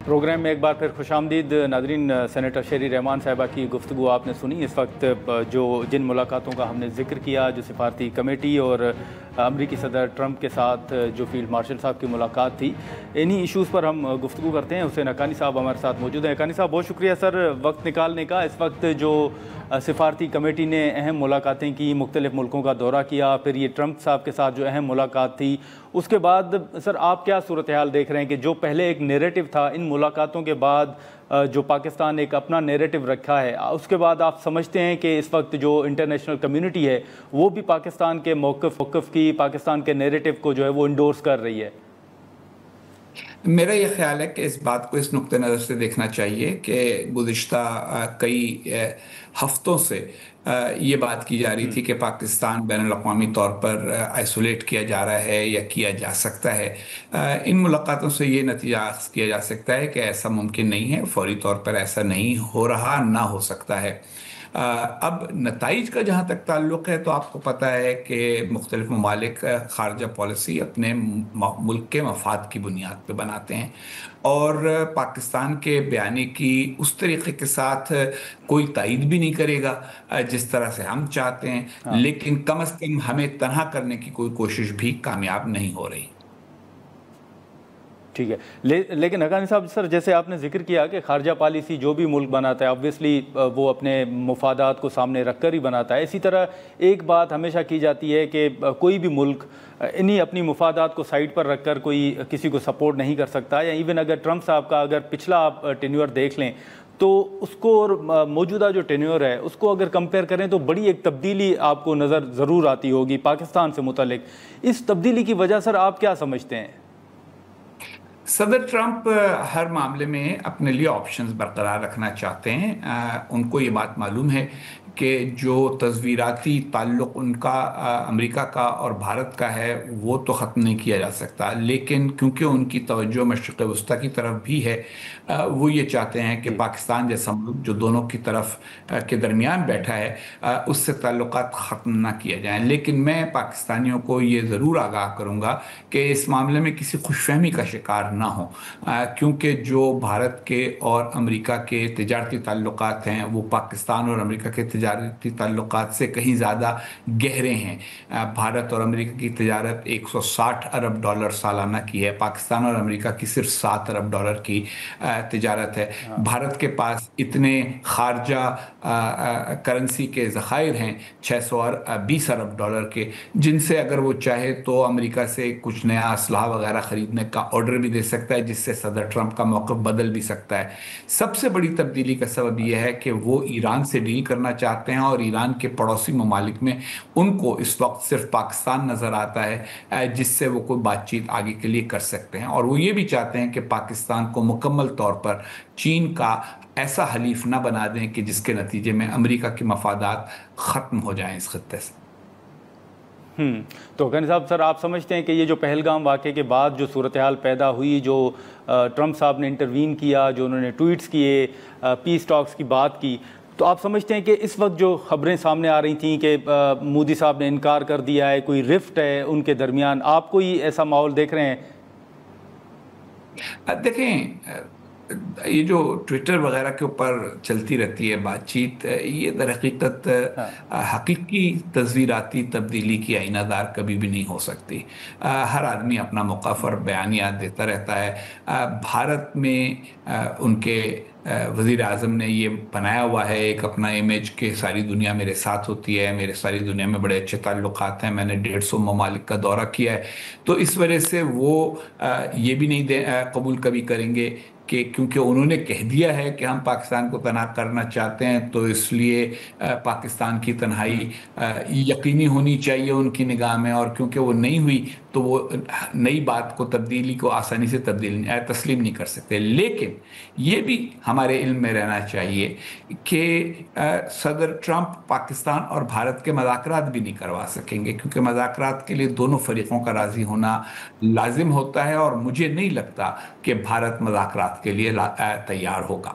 Programme میں ایک بار پھر خوش آمدید ناظرین۔ سینیٹر شہری رحمان صاحبہ کی گفتگو آپ نے سنی۔ اس وقت جن ملاقاتوں کا ہم نے ذکر کیا، جو سفارتی کمیٹی اور امریکی صدر ٹرمپ کے ساتھ جو فیلڈ مارشل صاحب کی ملاقات تھی، انہی ایشوز پر ہم گفتگو کرتے ہیں۔ حسین حقانی صاحب ہمارے ساتھ موجود ہیں۔ حقانی صاحب بہت شکریہ سر وقت نکالنے کا۔ اس وقت جو سفارتی کمیٹی نے اہم ملاقاتیں کی، مختلف ملکوں کا دورہ کیا، پھر یہ ٹرمپ صاحب کے ساتھ جو اہم ملاقات تھی، اس کے بعد سر آپ کیا صورتحال دیکھ رہے ہیں کہ جو پہلے ایک نیریٹو تھا، ان ملاقاتوں کے بعد جو پاکستان نے ایک اپنا نیریٹو رکھا ہے، اس کے بعد آپ سمجھتے ہیں کہ اس وقت جو انٹرنیشنل کمیونٹی ہے وہ بھی پاکستان کے موقف کی، پاکستان کے نیریٹو کو جو ہے وہ انڈورس کر رہی ہے؟ میرا یہ خیال ہے کہ اس بات کو اس نقطہ نظر سے دیکھنا چاہیے کہ گزشتہ کئی ہفتوں سے یہ بات کی جا رہی تھی کہ پاکستان بین الاقوامی طور پر آئسولیٹ کیا جا رہا ہے یا کیا جا سکتا ہے۔ ان ملاقاتوں سے یہ نتیجہ اخذ کیا جا سکتا ہے کہ ایسا ممکن نہیں ہے، فوری طور پر ایسا نہیں ہو رہا، نہ ہو سکتا ہے۔ اب نتائج کا جہاں تک تعلق ہے تو آپ کو پتہ ہے کہ مختلف ممالک خارجہ پالیسی اپنے ملک کے مفاد کی بنیاد پہ بناتے ہیں، اور پاکستان کے بیانے کی اس طریقے کے ساتھ کوئی تائید بھی نہیں کرے گا جس طرح سے ہم چاہتے ہیں، لیکن کم از کم ہمیں تنہا کرنے کی کوئی کوشش بھی کامیاب نہیں ہو رہی۔ ٹھیک ہے، لیکن حقانی صاحب سر جیسے آپ نے ذکر کیا کہ خارجہ پالیسی جو بھی ملک بناتا ہے آبویسلی وہ اپنے مفادات کو سامنے رکھ کر ہی بناتا ہے۔ اسی طرح ایک بات ہمیشہ کی جاتی ہے کہ کوئی بھی ملک انہی اپنی مفادات کو سائڈ پر رکھ کر کوئی کسی کو سپورٹ نہیں کر سکتا، یا ایون اگر ٹرمپ صاحب کا اگر پچھلا آپ ٹینیور دیکھ لیں تو اس کو اور موجودہ جو ٹینیور ہے اس کو اگر کمپیئر کریں تو بڑی ایک تبدیلی آپ کو نظر ضرور آتی ہوگی پاکستان سے متعلق۔ اس تبدیلی کی وجہ سر آپ کیا سمجھتے ہیں؟ صدر ٹرمپ ہر معاملے میں اپنے لیے آپشنز برقرار رکھنا چاہتے ہیں۔ ان کو یہ بات معلوم ہے کہ جو تصویراتی تعلق ان کا امریکہ کا اور بھارت کا ہے وہ تو ختم نہیں کیا جا سکتا، لیکن کیونکہ ان کی توجہ مشرق وسطیٰ کی طرف بھی ہے، وہ یہ چاہتے ہیں کہ پاکستان جیسا ملک جو دونوں کی طرف کے درمیان بیٹھا ہے اس سے تعلقات ختم نہ کیے جائیں۔ لیکن میں پاکستانیوں کو یہ ضرور آگاہ کروں گا کہ اس معاملے میں کسی خوش فہمی کا شکار نہ ہوں، کیونکہ جو بھارت کے اور امریکہ کے تجارتی تعلقات ہیں وہ پاکستان اور امریکہ کے تجارتی تعلقات سے کہیں زیادہ گہرے ہیں۔ بھارت اور امریکہ کی تجارت 160 ارب ڈالر سالانہ کی ہے، پاکستان اور امریکہ کی صرف 7 ارب ڈالر کی تجارت ہے۔ بھارت کے پاس اتنے خارجہ کرنسی کے ذخائر ہیں 620 ارب ڈالر کے، جن سے اگر وہ چاہے تو امریکہ سے کچھ نیا اسلحہ وغیرہ خریدنے کا آرڈر بھی دے سکتا ہے، جس سے صدر ٹرمپ کا موقف بدل بھی سکتا ہے۔ سب سے بڑی تبدیلی کا سبب یہ ہے کہ وہ ایران سے ڈیل کرنا چاہتے ہیں، اور ایران کے پڑوسی ممالک میں ان کو اس وقت صرف پاکستان نظر آتا ہے جس سے وہ کوئی بات چیت آگے کے لیے کر سکتے ہیں، اور وہ یہ بھی چاہتے ہیں کہ پاکستان کو مکمل طور پر چین کا ایسا حلیف نہ بنا دیں کہ جس کے نتیجے میں امریکہ کے مفادات ختم ہو جائیں اس خطے سے۔ تو حقانی صاحب سر آپ سمجھتے ہیں کہ یہ جو پہلگام واقعے کے بعد جو صورتحال پیدا ہوئی، جو ٹرمپ صاحب نے انٹروین کیا، جو انہوں نے ٹویٹس کیے، پیس ٹاکس کی بات کی، تو آپ سمجھتے ہیں کہ اس وقت جو خبریں سامنے آ رہی تھیں کہ مودی صاحب نے انکار کر دیا ہے، کوئی رفٹ ہے ان کے درمیان، آپ کوئی ایسا ماحول دیکھ رہے ہیں؟ دیکھیں، یہ جو ٹویٹر وغیرہ کے اوپر چلتی رہتی ہے بات چیت، یہ در حقیقت حقیقی تصویراتی تبدیلی کی آئینہ دار کبھی بھی نہیں ہو سکتی۔ ہر آدمی اپنا موقف اور بیانیات دیتا رہتا ہے۔ بھارت میں ان کے وزیر اعظم نے یہ بنایا ہوا ہے ایک اپنا امیج کہ ساری دنیا میرے ساتھ ہوتی ہے، میرے ساری دنیا میں بڑے اچھے تعلقات ہیں، میں نے 150 ممالک کا دورہ کیا ہے، تو اس وجہ سے وہ یہ بھی نہیں قبول کبھی کریں گے کہ کیونکہ انہوں نے کہہ دیا ہے کہ ہم پاکستان کو تنہا کرنا چاہتے ہیں تو اس لیے پاکستان کی تنہائی یقینی ہونی چاہیے ان کی نگاہ میں، اور کیونکہ وہ نہیں ہوئی تو وہ نئی بات کو، تبدیلی کو آسانی سے تسلیم نہیں کر سکتے۔ لیکن یہ بھی ہمارے علم میں رہنا چاہیے کہ صدر ٹرمپ پاکستان اور بھارت کے مذاکرات بھی نہیں کروا سکیں گے، کیونکہ مذاکرات کے لیے دونوں فریقوں کا راضی ہونا لازم ہوتا ہے، اور مجھے نہیں لگتا کہ بھارت مذاکرات کے لیے تیار ہوگا۔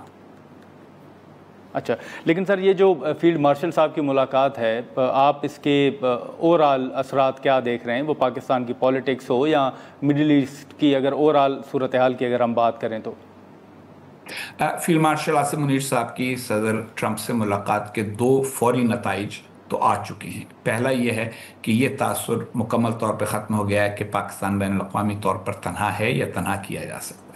اچھا، لیکن سر یہ جو فیلڈ مارشل صاحب کی ملاقات ہے، آپ اس کے اوور آل اثرات کیا دیکھ رہے ہیں؟ وہ پاکستان کی پولیٹکس ہو یا مڈل ایسٹ کی اگر اوور آل صورتحال کی اگر ہم بات کریں تو؟ फील्ड मार्शल आसिम मुनीर साहब की सदर ट्रंप से मुलाकात के दो फौरी नताइज तो आ चुके हैं। पहला यह है कि ये तासुर मुकम्मल तौर पर ख़त्म हो गया है कि पाकिस्तान बैनुल अक़वामी तौर पर तनहा है या तनहा किया जा सकता है।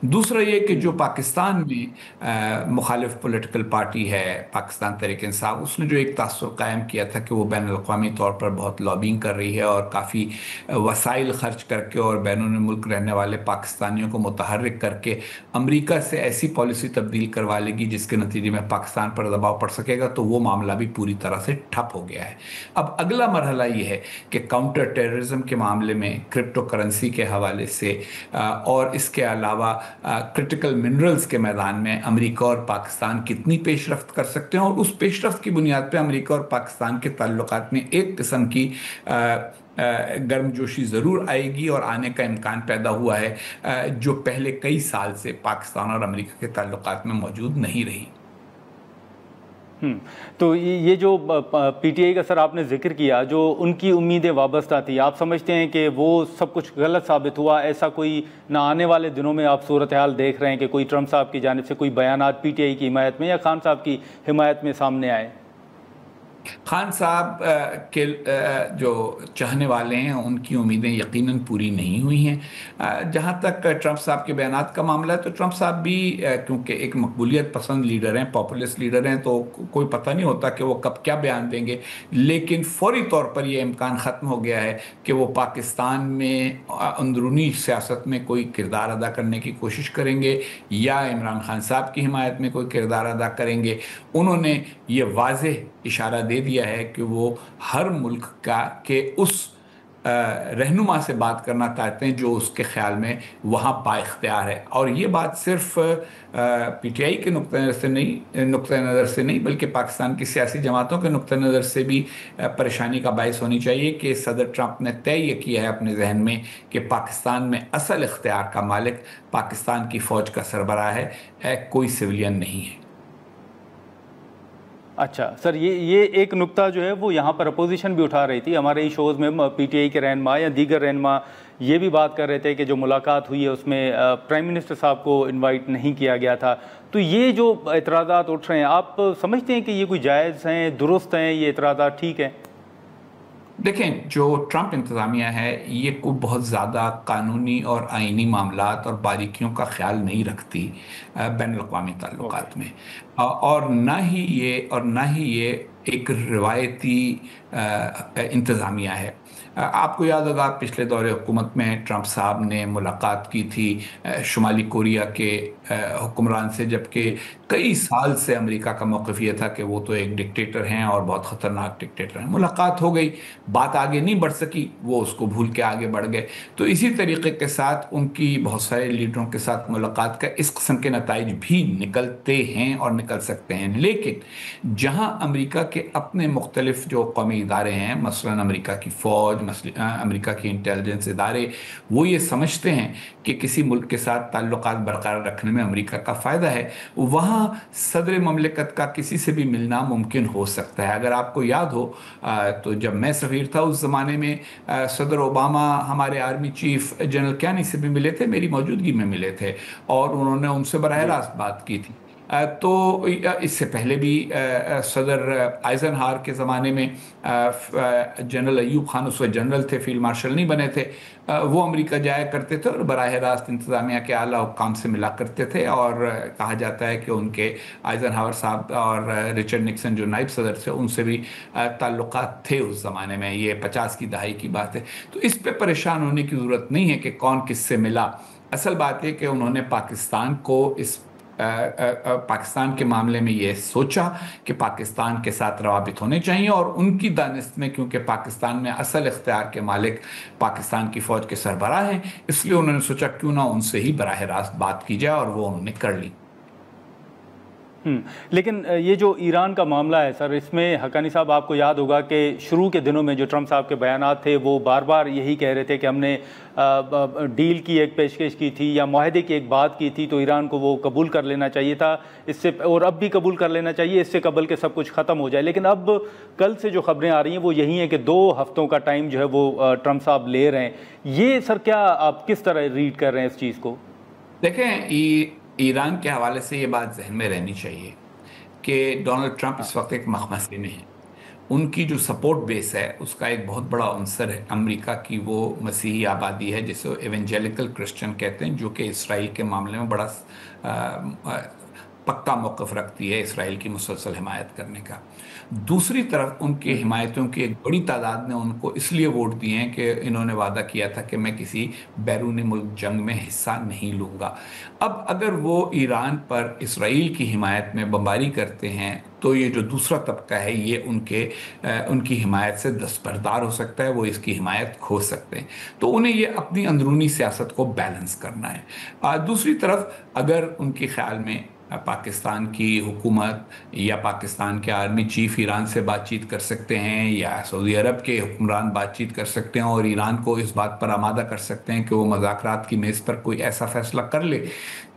दूसरा ये कि जो पाकिस्तान में मुखालिफ पॉलिटिकल पार्टी है पाकिस्तान तहरीक इंसाफ, उसने जो एक तासुर कायम किया था कि वो बैनुल अक़वामी तौर पर बहुत लॉबिंग कर रही है और काफ़ी वसाइल खर्च करके और बैरून मुल्क रहने वाले पाकिस्तानियों को मुतहर्रिक करके अमेरिका से ऐसी पॉलिसी तब्दील करवा लेगी जिसके नतीजे में पाकिस्तान पर दबाव पड़ सकेगा, तो वो मामला भी पूरी तरह से ठप हो गया है। अब अगला मरहला ये है कि काउंटर टेररिज्म के मामले में क्रिप्टो करेंसी के हवाले से और इसके अलावा क्रिटिकल मिनरल्स के मैदान में अमेरिका और पाकिस्तान कितनी पेशरफ्त कर सकते हैं, और उस पेशरफ्त की बुनियाद पे अमेरिका और पाकिस्तान के ताल्लुकात में एक किस्म की गर्मजोशी ज़रूर आएगी और आने का इम्कान पैदा हुआ है जो पहले कई साल से पाकिस्तान और अमेरिका के ताल्लुकात में मौजूद नहीं रही। तो ये जो पीटीआई का सर आपने जिक्र किया, जो उनकी उम्मीदें वाबस्ता थी, आप समझते हैं कि वो सब कुछ गलत साबित हुआ? ऐसा कोई ना आने वाले दिनों में आप सूरत हाल देख रहे हैं कि कोई ट्रंप साहब की जानिब से कोई बयानात पीटीआई की हिमायत में या खान साहब की हिमायत में सामने आए? खान साहब के जो चाहने वाले हैं उनकी उम्मीदें यकीनन पूरी नहीं हुई हैं। जहाँ तक ट्रंप साहब के बयानात का मामला है, तो ट्रंप साहब भी क्योंकि एक मकबूलियत पसंद लीडर हैं, पॉपुलिस्ट लीडर हैं, तो कोई पता नहीं होता कि वो कब क्या बयान देंगे। लेकिन फौरी तौर पर ये इम्कान ख़त्म हो गया है कि वो पाकिस्तान में अंदरूनी सियासत में कोई किरदार अदा करने की कोशिश करेंगे या इमरान खान साहब की हिमायत में कोई किरदार अदा करेंगे। उन्होंने ये वाज़ेह इशारा दे दिया है कि वो हर मुल्क के उस रहनुमा से बात करना चाहते हैं जो उसके ख्याल में वहाँ बाइख्तियार है। और ये बात सिर्फ पीटीआई के नुक्ते नज़र से नहीं बल्कि पाकिस्तान की सियासी जमातों के नुक्ते नज़र से भी परेशानी का बायस होनी चाहिए कि सदर ट्रंप ने तय ये किया है अपने जहन में कि पाकिस्तान में असल इख्तियार का मालिक पाकिस्तान की फ़ौज का सरबराह है, कोई सिविलियन नहीं है। अच्छा सर, ये एक नुक्ता जो है वो यहाँ पर अपोजिशन भी उठा रही थी हमारे ही शोज़ में। पीटीआई के रहनुमा या दीगर रहनुमा ये भी बात कर रहे थे कि जो मुलाकात हुई है उसमें प्राइम मिनिस्टर साहब को इनवाइट नहीं किया गया था। तो ये जो एतराज़ात उठ रहे हैं, आप समझते हैं कि ये कोई जायज़ हैं, दुरुस्त हैं, ये एतराज़ात ठीक है? देखें, जो ट्रंप इंतज़ामिया है ये कोई बहुत ज़्यादा कानूनी और आइनी मामलात और बारीकियों का ख्याल नहीं रखती बैनुल-अक़वामी ताल्लुकात में, और ना ही ये एक रिवायती इंतज़ामिया है। आपको याद होगा पिछले दौरे हुकूमत में ट्रंप साहब ने मुलाकात की थी शुमाली कोरिया के हुक्मरान से, जबकि कई साल से अमेरिका का मौक़िफ़ ये था कि वो तो एक डिक्टेटर हैं और बहुत ख़तरनाक डिक्टेटर हैं। मुलाकात हो गई, बात आगे नहीं बढ़ सकी, वो उसको भूल के आगे बढ़ गए। तो इसी तरीके के साथ उनकी बहुत सारे लीडरों के साथ मुलाकात का इस किस्म के नताइज भी निकलते हैं और निकल सकते हैं। लेकिन जहाँ अमेरिका के अपने मुख्तलिफ जो कौमी इदारे हैं, मसलन अमेरिका की फ़ौज, अमेरिका की इंटेलिजेंस इदारे, वो ये समझते हैं कि किसी मुल्क के साथ ताल्लुकात बरकरार रखने में अमेरिका का फ़ायदा है, वहाँ सदर ममलिकत का किसी से भी मिलना मुमकिन हो सकता है। अगर आपको याद हो तो जब मैं सफ़ीर था उस ज़माने में सदर ओबामा हमारे आर्मी चीफ जनरल कैनी से भी मिले थे, मेरी मौजूदगी में मिले थे, और उन्होंने उनसे बराह रास्त बात की थी। तो इससे पहले भी सदर आइजनहावर के ज़माने में जनरल अयूब खान उस वक्त जनरल थे, फील्ड मार्शल नहीं बने थे, वो अमेरिका जाया करते थे और बराह रास्त इंतज़ामिया के आला हुक्काम से मिला करते थे। और कहा जाता है कि उनके आइजनहावर साहब और रिचर्ड निक्सन जो नायब सदर थे उनसे भी ताल्लुकात थे उस ज़माने में। ये 50 की दहाई की बात है। तो इस पे परेशान होने की ज़रूरत नहीं है कि कौन किससे मिला। असल बात है कि उन्होंने पाकिस्तान के मामले में ये सोचा कि पाकिस्तान के साथ रवाबित होने चाहिए, और उनकी दानिस्त में क्योंकि पाकिस्तान में असल इख्तियार के मालिक पाकिस्तान की फ़ौज के सरबराह हैं, इसलिए उन्होंने सोचा क्यों ना उनसे ही बराह रास्त बात की जाए, और वो उन्होंने कर ली। लेकिन ये जो ईरान का मामला है सर, इसमें हक्कानी साहब आपको याद होगा कि शुरू के दिनों में जो ट्रंप साहब के बयानात थे वो बार बार यही कह रहे थे कि हमने डील की एक पेशकश की थी या मुआहदे की एक बात की थी, तो ईरान को वो कबूल कर लेना चाहिए था इससे, और अब भी कबूल कर लेना चाहिए इससे कबल के सब कुछ ख़त्म हो जाए। लेकिन अब कल से जो खबरें आ रही हैं वो यही हैं कि 2 हफ्तों का टाइम जो है वो ट्रंप साहब ले रहे हैं। ये सर क्या आप किस तरह रीड कर रहे हैं इस चीज़ को? देखें, ईरान के हवाले से ये बात जहन में रहनी चाहिए कि डोनाल्ड ट्रंप इस वक्त एक मखमसे में है। उनकी जो सपोर्ट बेस है उसका एक बहुत बड़ा अंसर है अमेरिका की वो मसीही आबादी है, जिसे एवेंजेलिकल क्रिश्चियन कहते हैं, जो कि इसराइल के मामले में बड़ा पक्का मौक़िफ़ रखती है इसराइल की मुसलसल हिमायत करने का। दूसरी तरफ उनके हिमायतियों की एक बड़ी तादाद ने उनको इसलिए वोट दिए हैं कि इन्होंने वादा किया था कि मैं किसी बैरूनी मुल्क जंग में हिस्सा नहीं लूँगा। अब अगर वो ईरान पर इसराइल की हिमायत में बमबारी करते हैं तो ये जो दूसरा तबका है ये उनकी हिमायत से दस्तबरदार हो सकता है, वो इसकी हिमायत खो सकते हैं। तो उन्हें ये अपनी अंदरूनी सियासत को बैलेंस करना है। दूसरी तरफ अगर उनके ख्याल में पाकिस्तान की हुकूमत या पाकिस्तान के आर्मी चीफ ईरान से बातचीत कर सकते हैं या सऊदी अरब के हुक्मरान बातचीत कर सकते हैं और ईरान को इस बात पर आमादा कर सकते हैं कि वो मुज़ाकरात की मेज़ पर कोई ऐसा फैसला कर ले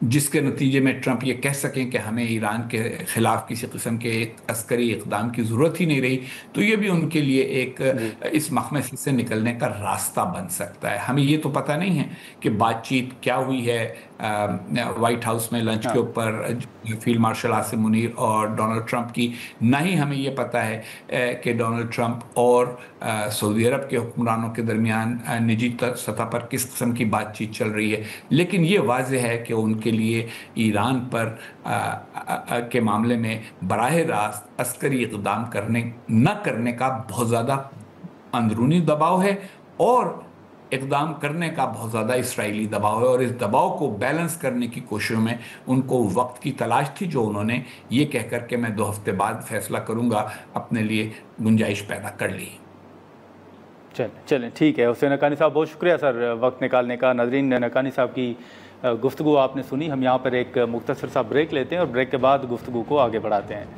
जिसके नतीजे में ट्रंप ये कह सकें कि हमें ईरान के ख़िलाफ़ किसी किस्म के एक अस्करी इक़दाम की ज़रूरत ही नहीं रही, तो ये भी उनके लिए एक इस मखमसे से निकलने का रास्ता बन सकता है। हमें ये तो पता नहीं है कि बातचीत क्या हुई है वाइट हाउस में लंच के ऊपर फील्ड मार्शल आसिम मुनीर और डोनाल्ड ट्रंप की, ना ही हमें ये पता है कि डोनाल्ड ट्रंप और सऊदी अरब के हुक्मरानों के दरमियान निजी सतह पर किस किस्म की बातचीत चल रही है। लेकिन ये वाज़ेह है कि उनके लिए ईरान पर के मामले में बराह रास्त अस्करी इक़दाम न करने का बहुत ज़्यादा अंदरूनी दबाव है और इक़दाम करने का बहुत ज़्यादा इसराइली दबाव है, और इस दबाव को बैलेंस करने की कोशिशों में उनको वक्त की तलाश थी, जो उन्होंने ये कह कर के मैं 2 हफ्ते बाद फैसला करूँगा अपने लिए गुंजाइश पैदा कर ली। चलें ठीक है। हुसैन हक्कानी साहब बहुत शुक्रिया सर वक्त निकालने का। नाज़रीन, हक्कानी साहब की गुफ्तगू आपने सुनी। हम यहाँ पर एक मुख्तसर सा ब्रेक लेते हैं और ब्रेक के बाद गुफ्तगू को आगे बढ़ाते हैं।